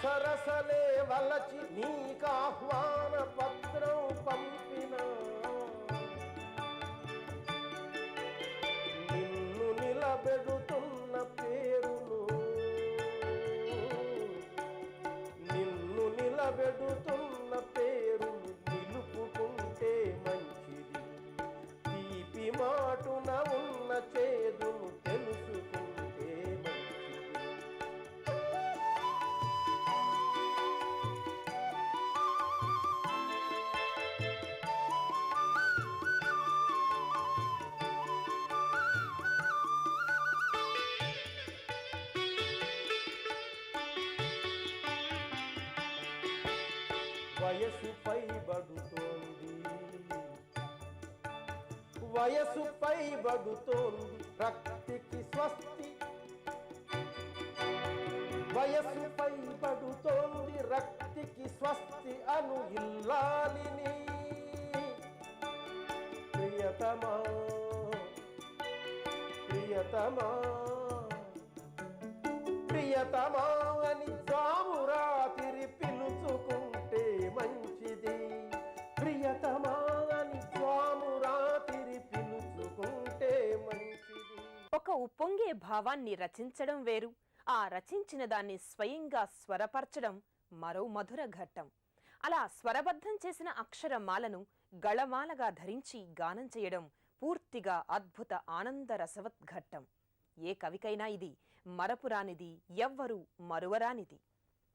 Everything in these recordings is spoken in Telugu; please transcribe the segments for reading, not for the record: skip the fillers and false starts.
సరసలే వలచి నీకాహ్వాన పత్రం పంపిన నిన్ను నిలబెడుతున్న పేరును నిలబెడుతున్న పేరును నిలుపుకుంటే మంచిది. తీపి మాటున ఉన్న చేదును తెలుసుకుంటే మంచిది. వయసుపై బడుతోంది వయసుపై బడుతోంది రక్తికి స్వస్తి. వయసుపై బడుతోంది రక్తికి స్వస్తి అను ఇల్లాలిని ప్రియతమా ప్రియతమా ప్రియతమా అని జామురాతిరి పిలుచుకుంటే మంచిది. ప్రియతమా అని జామురాతిరి పిలుచుకుంటే మంచిది. ఒక ఉప్పొంగే భావాన్ని రచించడం వేరు, ఆ రచించిన దాన్ని స్వయంగా స్వరపరచడం మరో మధుర ఘట్టం. అలా స్వరబద్ధం చేసిన అక్షరమాలను గళమాలగా ధరించి గానం చేయడం పూర్తిగా అద్భుత ఆనంద రసవద్ఘట్టం. ఏ కవికైనా ఇది మరపురానిది, ఎవ్వరూ మరువరానిది.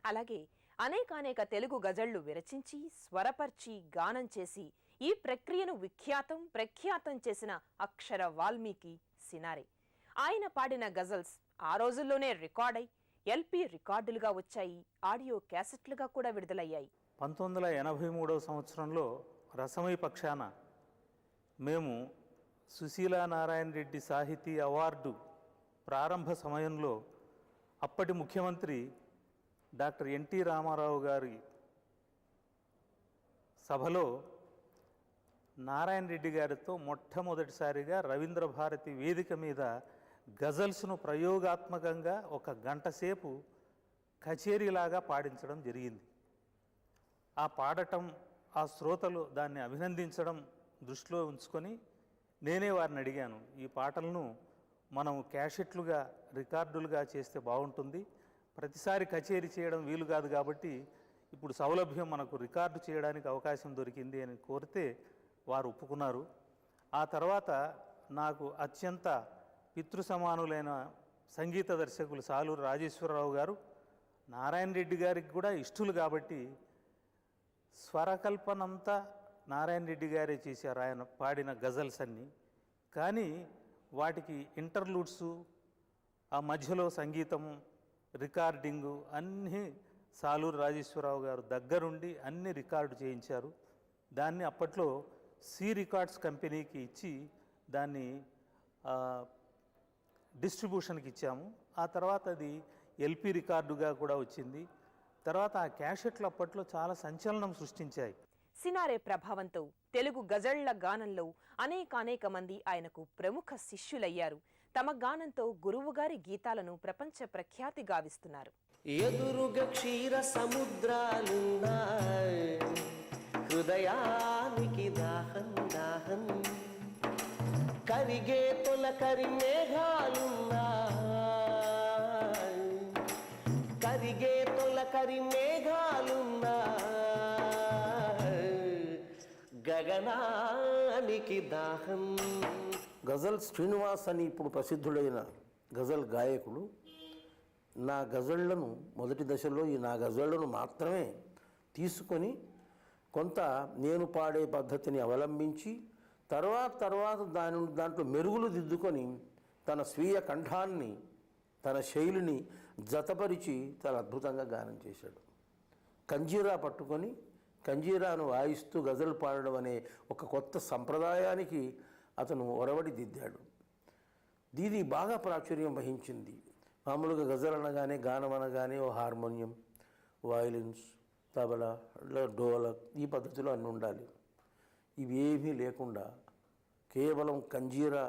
అలాగే అనేకానేక తెలుగు గజళ్లు విరచించి స్వరపర్చి గానం చేసి ఈ ప్రక్రియను ప్రఖ్యాతం చేసిన అక్షర వాల్మీకి సినారె. ఆయన పాడిన గజల్స్ ఆ రోజుల్లోనే రికార్డై ఎల్పి రికార్డులుగా వచ్చాయి, ఆడియో క్యాసెట్లుగా కూడా విడుదలయ్యాయి. 1983వ సంవత్సరంలో రసమై పక్షాన మేము సుశీలా నారాయణ రెడ్డి సాహితీ అవార్డు ప్రారంభ సమయంలో అప్పటి ముఖ్యమంత్రి డాక్టర్ ఎన్టీ రామారావు గారి సభలో నారాయణ రెడ్డి గారితో మొట్టమొదటిసారిగా రవీంద్ర భారతి వేదిక మీద గజల్స్ను ప్రయోగాత్మకంగా 1 గంట సేపు కచేరీలాగా పాడించడం జరిగింది. ఆ పాడటం, ఆ శ్రోతలు దాన్ని అభినందించడం దృష్టిలో ఉంచుకొని నేనే వారిని అడిగాను, ఈ పాటలను మనం క్యాసెట్లుగా రికార్డులుగా చేస్తే బాగుంటుంది, ప్రతిసారి కచేరీ చేయడం వీలు కాదు కాబట్టి ఇప్పుడు సౌలభ్యం మనకు రికార్డు చేయడానికి అవకాశం దొరికింది అని కోరితే వారు ఒప్పుకున్నారు. ఆ తర్వాత నాకు అత్యంత పితృసమానులైన సంగీత దర్శకులు సాలూరు రాజేశ్వరరావు గారు నారాయణ రెడ్డి గారికి కూడా ఇష్టలు కాబట్టి స్వరకల్పనంతా నారాయణ రెడ్డి గారే చేశారు, ఆయన పాడిన గజల్స్ అన్నీ. కానీ వాటికి ఇంటర్లూడ్సు, ఆ మధ్యలో సంగీతము, రికార్డింగు అన్నీ సాలూరు రాజేశ్వరరావు గారు దగ్గరుండి అన్ని రికార్డు చేయించారు. దాన్ని అప్పట్లో సి రికార్డ్స్ కంపెనీకి ఇచ్చి దాన్ని డిస్ట్రిబ్యూషన్కి ఇచ్చాము. ఆ తర్వాత అది ఎల్పి రికార్డుగా కూడా వచ్చింది. తర్వాత ఆ క్యాసెట్లు అప్పట్లో చాలా సంచలనం సృష్టించాయి. సినారె ప్రభావంతో తెలుగు గజళ్ల గానంలో అనేక మంది ఆయనకు ప్రముఖ శిష్యులయ్యారు. తమ గానంతో గురువుగారి గీతాలను ప్రపంచ ప్రఖ్యాతి గావిస్తున్నారు. ఎదురుగా క్షీర సముద్రాలున్నాయి, హృదయానికి దాహం దాహం, కరిగే తొలకరి మేఘాలున్నాయి, కరిగే తొలకరి మేఘాలున్నాయి, గగనానికి దాహం. గజల్ శ్రీనివాస్ అని ఇప్పుడు ప్రసిద్ధుడైన గజల్ గాయకుడు నా గజళ్లను మొదటి దశలో నా గజళ్లను మాత్రమే తీసుకొని కొంత నేను పాడే పద్ధతిని అవలంబించి తర్వాత దాంట్లో మెరుగులు దిద్దుకొని తన స్వీయ కంఠాన్ని, తన శైలిని జతపరిచి చాలా అద్భుతంగా గానం చేశాడు. కంజీరా పట్టుకొని కంజీరాను వాయిస్తూ గజల్ పాడడం అనే ఒక కొత్త సంప్రదాయానికి అతను ఒరవడి దిద్దాడు. దీని బాగా ప్రాచుర్యం వహించింది. మామూలుగా గజల్ అనగానే, గానం అనగానే ఓ హార్మోనియం, వయలిన్స్, తబలా, డోలక్ ఈ పద్ధతిలో అన్నీ ఉండాలి. ఇవేమీ లేకుండా కేవలం కంజీరా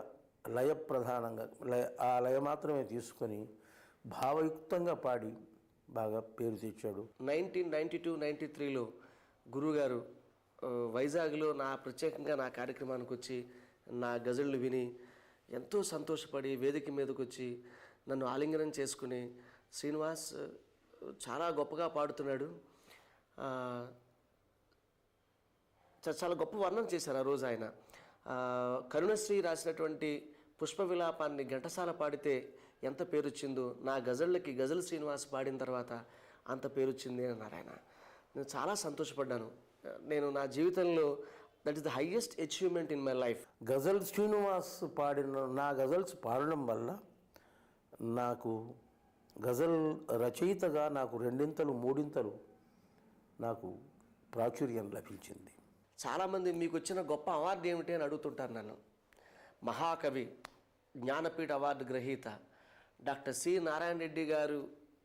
లయ ప్రధానంగా ఆ లయ మాత్రమే తీసుకొని భావయుక్తంగా పాడి బాగా పేరు తెచ్చాడు. 1992-93లో గురువుగారు వైజాగ్లో ప్రత్యేకంగా నా కార్యక్రమానికి వచ్చి నా గజళ్ళు విని ఎంతో సంతోషపడి వేదిక మీదకి వచ్చి నన్ను ఆలింగనం చేసుకుని, శ్రీనివాస్ చాలా గొప్పగా పాడుతున్నాడు, చాలా గొప్ప వర్ణన చేశారు ఆ రోజు ఆయన. కరుణశ్రీ రాసినటువంటి పుష్ప విలాపాన్ని ఘంటసాల పాడితే ఎంత పేరొచ్చిందో, నా గజళ్ళకి గజల్ శ్రీనివాస్ పాడిన తర్వాత అంత పేరొచ్చింది అన్నారు ఆయన. నేను చాలా సంతోషపడ్డాను. నేను నా జీవితంలో that is the highest achievement in my life. Ghazal Srinivas పాడిన నా గజల్స్ పాడడం వల్ల నాకు గజల్ రచయితగా నాకు రెండింతలు మూడింతలు నాకు ప్రాచుర్యం లభించింది. చాలామంది మీకు వచ్చిన గొప్ప అవార్డు ఏమిటి అని అడుగుతుంటారు నన్ను. మహాకవి, జ్ఞానపీఠ అవార్డు గ్రహీత డాక్టర్ సి నారాయణ రెడ్డి గారు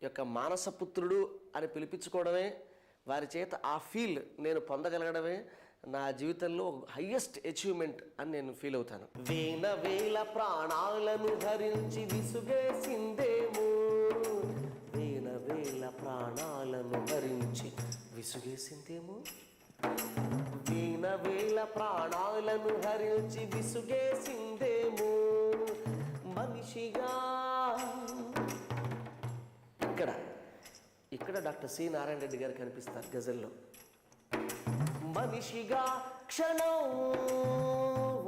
యొక్క మానసపుత్రుడు అని పిలిపించుకోవడమే, వారి చేత ఆ ఫీల్ నేను పొందగలగడమే నా జీవితంలో హైయెస్ట్ అచీవ్మెంట్ అని నేను ఫీల్ అవుతాను. వేల ప్రాణాలను హరించి విసుగేసిందేమో, వేల ప్రాణాలను హరించి విసుగేసిందేమో, వేల ప్రాణాలను హరించి విసుగేసిందేమో మనిషిగా. ఇక్కడ డాక్టర్ సి నారాయణ రెడ్డి గారు కనిపిస్తారు గజల్లో. మనిషిగా క్షణం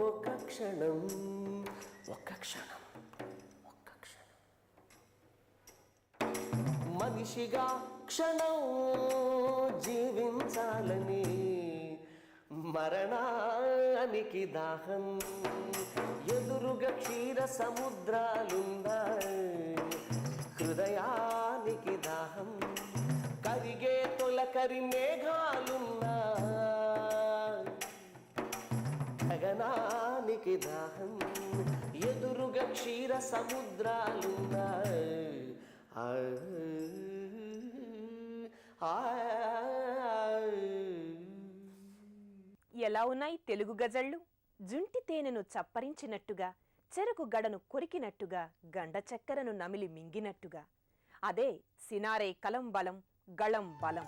ఒక క్షణం ఒక క్షణం ఒక క్షణం, మనిషిగా క్షణం జీవించాలని మరణానికి దాహం, ఎదురుగా క్షీర సముద్రాలున్నాయి, హృదయానికి దాహం, కరిగే తొలకరి మేఘాలున్నా, గగనానికి దాహం, ఎదురుగా క్షీర సముద్రాలున్నా. ఎలా ఉన్నాయి తెలుగు గజళ్ళు? జుంటి తేనెను చప్పరించినట్టుగా, చెరకు గడను కొరికినట్టుగా, గండ చక్కెరను నమిలి మింగినట్టుగా. అదే సినారే కలం బలం, గళం బలం.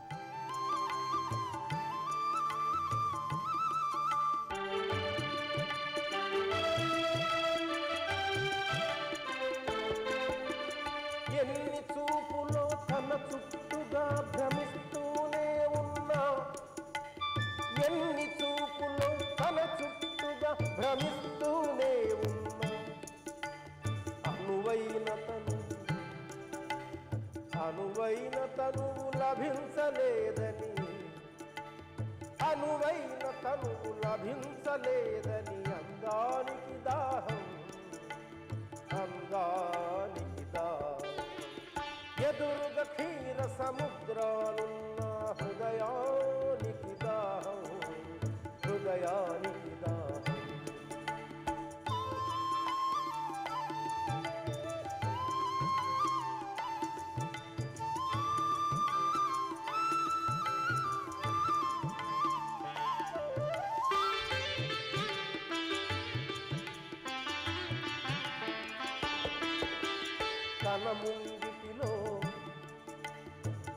ఎన్ని చూపులో తన చుట్టుగా భ్రమిస్తూనే ఉన్నా, ఎన్ని చూపులో తన చుట్టుగా భ్రమిస్తూనే ఉన్నా, అనువైన తనువు లభించలేదని, అనువైన తనువు లభించలేదని అందానికి దాహం, అందానికి దాహం, ఎదురుగా క్షీర సముద్రాలున్న హృదయానికి దాహం, హృదయానికి దాహం.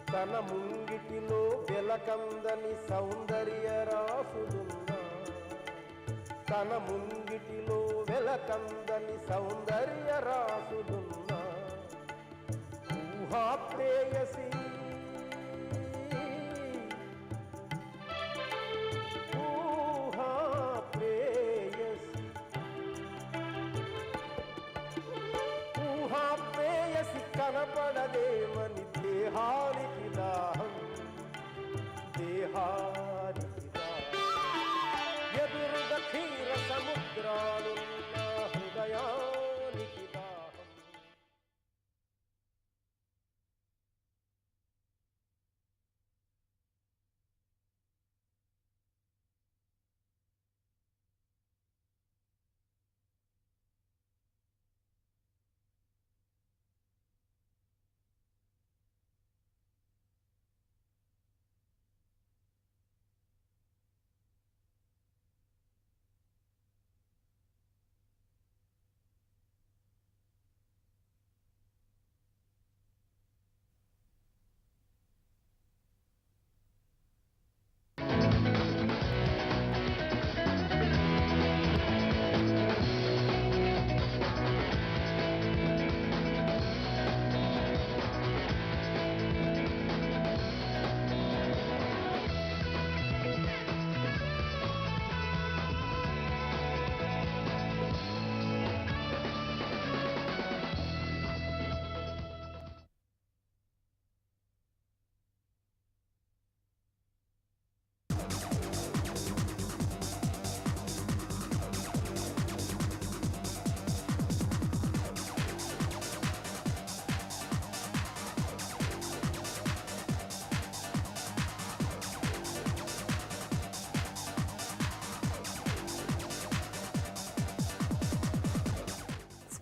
తన ముంగిటిలో వెలకందని సౌందర్య రాసులున్నా, తన ముంగిటిలో వెలకందని సౌందర్య రాసులున్నా, ఊహా ప్రేయసి, ఊహా ప్రేయసి, ఊహా ప్రేయసి కనపడదేమని దేహానికి దాహం, దేహానికి దాహం, ఎదురుగా క్షీర సముద్రాలున్న హృదయానికి దాహం.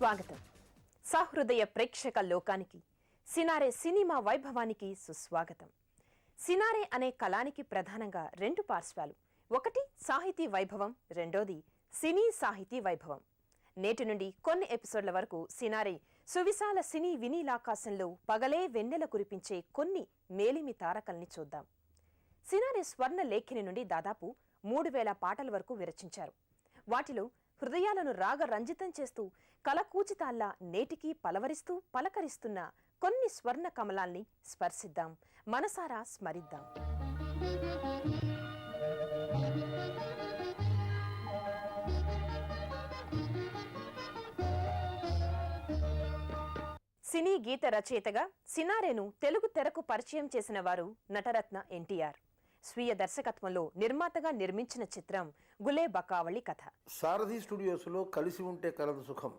స్వాగతం. సహృదయ ప్రేక్షక లోకానికి, సినారే సినిమా వైభవానికి సుస్వాగతం. సినారే అనే కళానికి ప్రధానంగా 2 పార్శ్వాలు. ఒకటి సాహితీ వైభవం, రెండోది సినీ సాహితీ వైభవం. నేటి నుండి కొన్ని ఎపిసోడ్ల వరకు సినారే సువిశాల సినీ వినీలాకాశంలో పగలే వెన్నెల కురిపించే కొన్ని మేలిమి తారకల్ని చూద్దాం. సినారే స్వర్ణ లేఖిని నుండి దాదాపు 3000 పాటల వరకు విరచించారు. వాటిలో హృదయాలను రాగరంజితం చేస్తూ కలకూచితాల్లా నేటికీ పలవరిస్తూ పలకరిస్తున్న కొన్ని స్వర్ణ కమలాల్ని స్పర్శిద్దాం, మనసారా స్మరిద్దాం. సినీ గీత రచయితగా సినారేను తెలుగు తెరకు పరిచయం చేసిన వారు నటరత్న ఎన్టీఆర్. స్వీయ దర్శకత్వంలో నిర్మాతగా నిర్మించిన చిత్రం గులే బకావళి కథ. సారథి స్టూడియోస్లో కలిసి ఉంటే కలదు సుఖం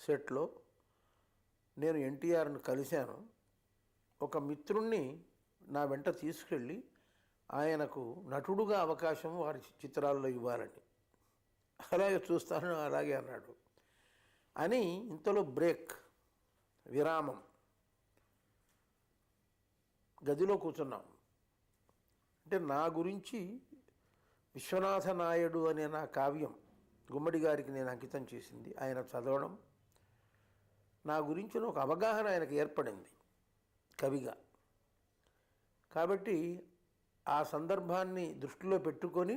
సెట్లో నేను ఎన్టీఆర్ని కలిశాను. ఒక మిత్రుణ్ణి నా వెంట తీసుకెళ్ళి ఆయనకు నటుడుగా అవకాశం వారి చిత్రాల్లో ఇవ్వాలని. అలాగే చూస్తాను, అలాగే అన్నాడు. అని ఇంతలో బ్రేక్, విరామం. గదిలో కూర్చున్నాం. అంటే నా గురించి విశ్వనాథ నాయుడు అనే నా కావ్యం గుమ్మడి గారికి నేను అంకితం చేసింది ఆయన చదవడం, నా గురించిన ఒక అవగాహన ఆయనకు ఏర్పడింది కవిగా. కాబట్టి ఆ సందర్భాన్ని దృష్టిలో పెట్టుకొని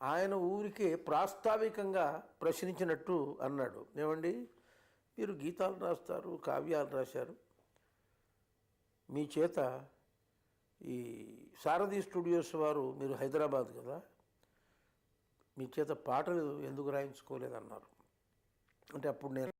ఆయన ఊరికే ప్రాస్తావికంగా ప్రశ్నించినట్టు అన్నాడు, ఏమండి మీరు గీతాలు రాస్తారు, కావ్యాలు రాశారు, మీ చేత ఈ సారథి స్టూడియోస్ వారు, మీరు హైదరాబాద్ కదా, మీ చేత పాటలు ఎందుకు రాయించుకోలేదన్నారు. అంటే అప్పుడు నేను